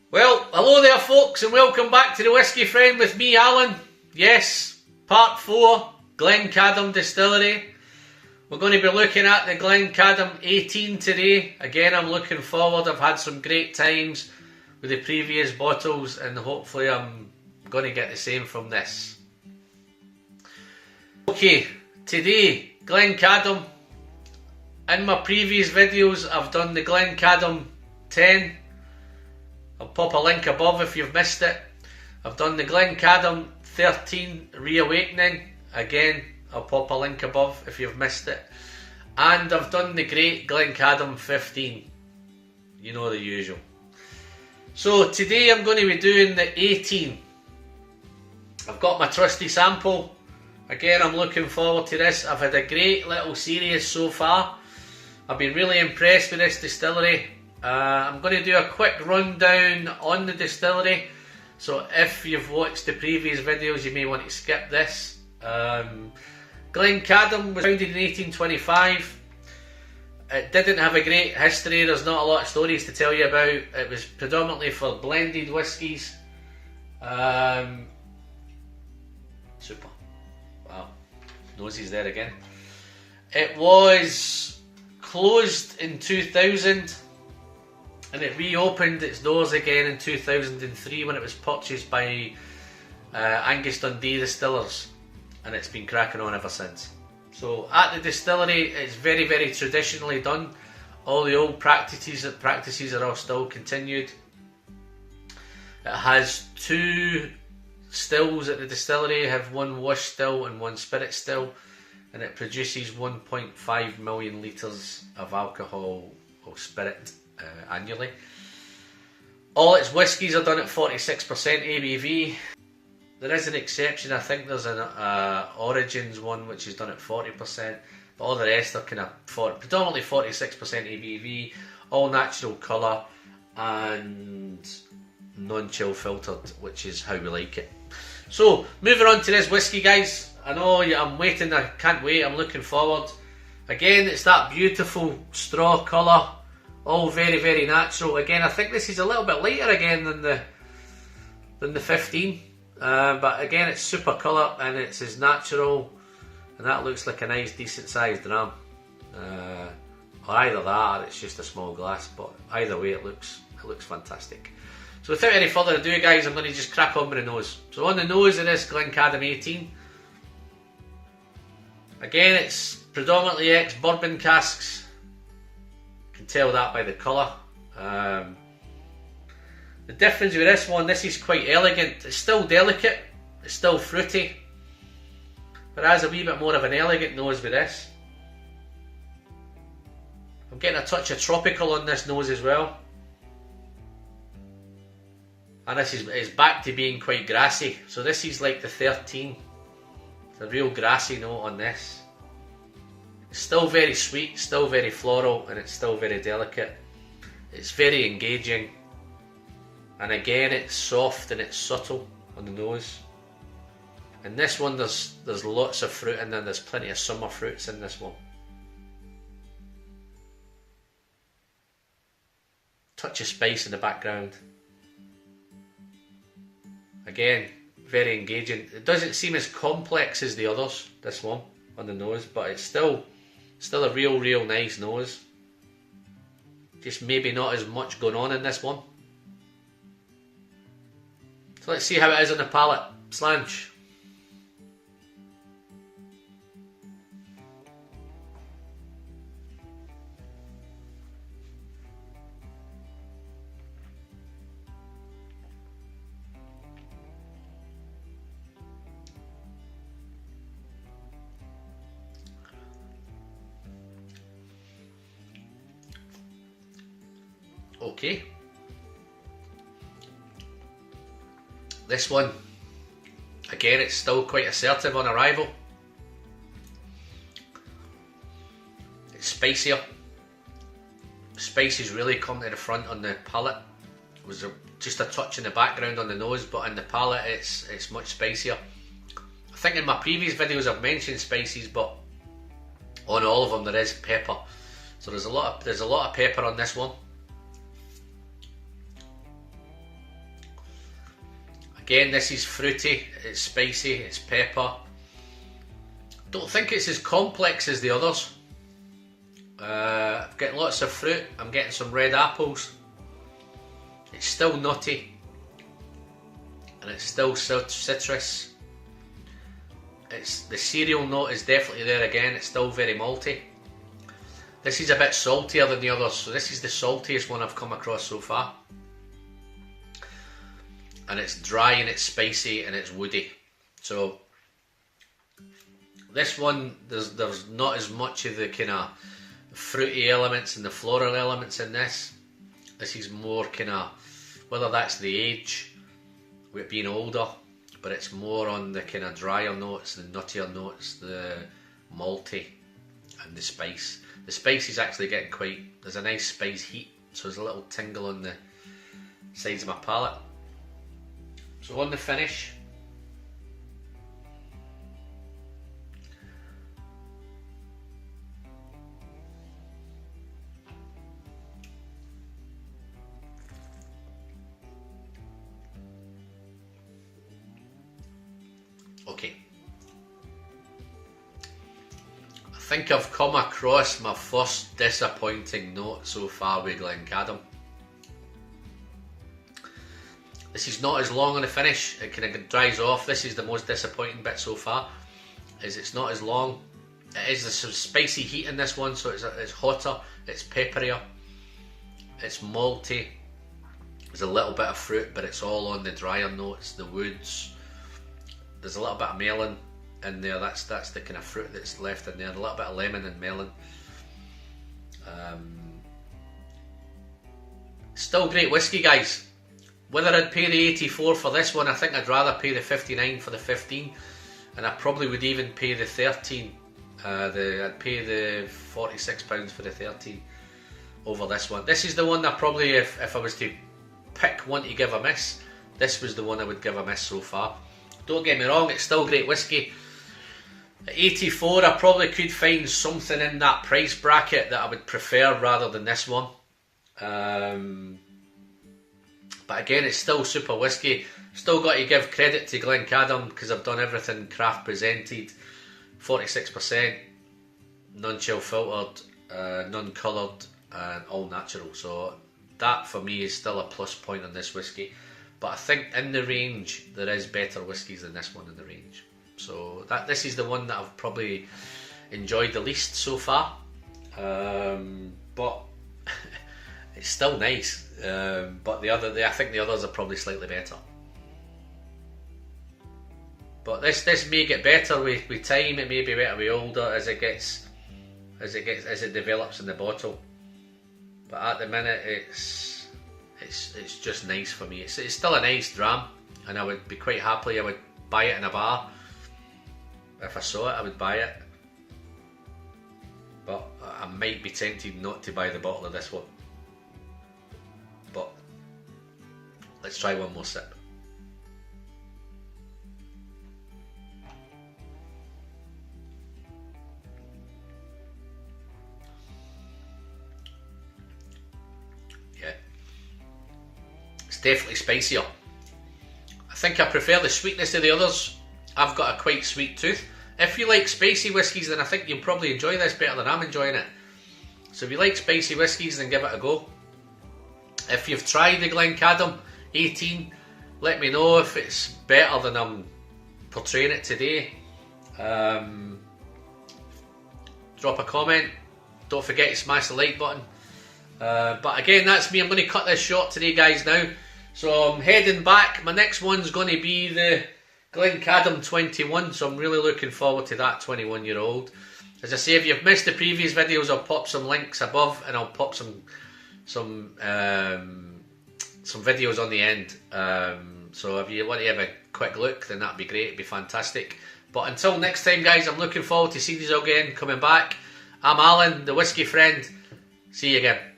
Well, hello there folks, and welcome back to the Whisky Friend with me, Alan. Yes, part 4, GLENCADAM Distillery. We're going to be looking at the GLENCADAM 18 today. Again, I'm looking forward. I've had some great times with the previous bottles, and hopefully I'm going to get the same from this. Okay, today, GLENCADAM. In my previous videos, I've done the GLENCADAM 10. I'll pop a link above if you've missed it. I've done the GLENCADAM 13 Reawakening. Again, I'll pop a link above if you've missed it. And I've done the great GLENCADAM 15. You know the usual. So today I'm going to be doing the 18. I've got my trusty sample. Again, I'm looking forward to this. I've had a great little series so far. I've been really impressed with this distillery. I'm going to do a quick rundown on the distillery. So if you've watched the previous videos, you may want to skip this. GLENCADAM was founded in 1825. It didn't have a great history. There's not a lot of stories to tell you about. It was predominantly for blended whiskies. Super. Wow. Noses there again. It was closed in 2000. And it reopened its doors again in 2003 when it was purchased by Angus Dundee Distillers, and it's been cracking on ever since. So at the distillery, it's very, very traditionally done. All the old practices are all still continued. It has 2 stills at the distillery. You have 1 wash still and 1 spirit still, and it produces 1.5 million litres of alcohol or spirit annually. All its whiskies are done at 46% ABV. There is an exception. I think there's an Origins one which is done at 40%, but all the rest are kind of predominantly 46% ABV, all natural colour and non-chill filtered, which is how we like it. So moving on to this whiskey, guys. I know I'm waiting, I can't wait, I'm looking forward. Again, it's that beautiful straw colour. All very, very natural. Again, I think this is a little bit lighter again than the 15. But again, it's super colour and it's as natural, and that looks like a nice, decent sized dram. Or either that, or it's just a small glass. But either way, it looks fantastic. So without any further ado, guys, I'm going to just crack on with the nose. So on the nose of this GLENCADAM 18, again, it's predominantly ex-bourbon casks. Can tell that by the colour. The difference with this one, this is quite elegant. It's still delicate, it's still fruity, but it has a wee bit more of an elegant nose with this. I'm getting a touch of tropical on this nose as well, and this is back to being quite grassy. So this is like the 13. It's a real grassy note on this. It's still very sweet, still very floral, and it's still very delicate. It's very engaging, and again, it's soft and it's subtle on the nose. And this one, there's lots of fruit in there. There's plenty of summer fruits in this one. Touch of spice in the background. Again, very engaging. It doesn't seem as complex as the others, this one, on the nose, but it's still a real nice nose. Just maybe not as much going on in this one. So let's see how it is on the palate. Slanch. Okay. This one, again, it's still quite assertive on arrival. It's spicier. Spices really come to the front on the palate. It was just a touch in the background on the nose, but on the palate it's much spicier. I think in my previous videos I've mentioned spices, but on all of them there is pepper. So there's a lot of pepper on this one. Again, this is fruity, it's spicy, it's pepper. Don't think it's as complex as the others. I'm getting lots of fruit, I'm getting some red apples. It's still nutty. And it's still citrus. The cereal note is definitely there again, it's still very malty. This is a bit saltier than the others, so this is the saltiest one I've come across so far. And it's dry and it's spicy and it's woody. So this one, there's not as much of the kind of fruity elements and the floral elements in this. This is more kind of, whether that's the age, with being older, but it's more on the kind of drier notes, the nuttier notes, the malty and the spice. The spice is actually getting quite, there's a nice spice heat, so there's a little tingle on the sides of my palate. So on the finish, okay, I think I've come across my first disappointing note so far with GLENCADAM. This is not as long on the finish, it kind of dries off. This is the most disappointing bit so far, is it's not as long. It is some spicy heat in this one, so it's hotter, it's pepperier, it's malty. There's a little bit of fruit, but it's all on the drier notes, the woods. There's a little bit of melon in there, that's the kind of fruit that's left in there, a little bit of lemon and melon. Still great whiskey, guys. Whether I'd pay the 84 for this one, I think I'd rather pay the 59 for the 15, and I probably would even pay the 13. I'd pay the £46 for the 13 over this one. This is the one that probably, if I was to pick one to give a miss, this was the one I would give a miss so far. Don't get me wrong, it's still great whiskey. At 84, I probably could find something in that price bracket that I would prefer rather than this one. But again, it's still super whiskey. Still got to give credit to GLENCADAM because I've done everything craft presented. 46%, non-chill filtered, non-coloured, and all natural. So that for me is still a plus point on this whiskey. But I think in the range, there is better whiskies than this one in the range. So this is the one that I've probably enjoyed the least so far. But it's still nice. But I think the others are probably slightly better. But this may get better with time. It may be better with older as it develops in the bottle. But at the minute, it's just nice for me. It's still a nice dram, and I would be quite happily. I would buy it in a bar. If I saw it, I would buy it. But I might be tempted not to buy the bottle of this one. But let's try one more sip. Yeah, it's definitely spicier. I think I prefer the sweetness of the others. I've got a quite sweet tooth. If you like spicy whiskies, then I think you'll probably enjoy this better than I'm enjoying it. So if you like spicy whiskies, then give it a go. If you've tried the GLENCADAM 18, let me know if it's better than I'm portraying it today. Drop a comment. Don't forget to smash the like button. But again, that's me. I'm going to cut this short today, guys, now. So I'm heading back. My next one's going to be the GLENCADAM 21, so I'm really looking forward to that 21-year-old. As I say, if you've missed the previous videos, I'll pop some links above, and I'll pop some videos on the end. So if you want to have a quick look, then that'd be great. It'd be fantastic. But until next time, guys, I'm looking forward to seeing you again, coming back. I'm Alan, the Whiskey Friend. See you again.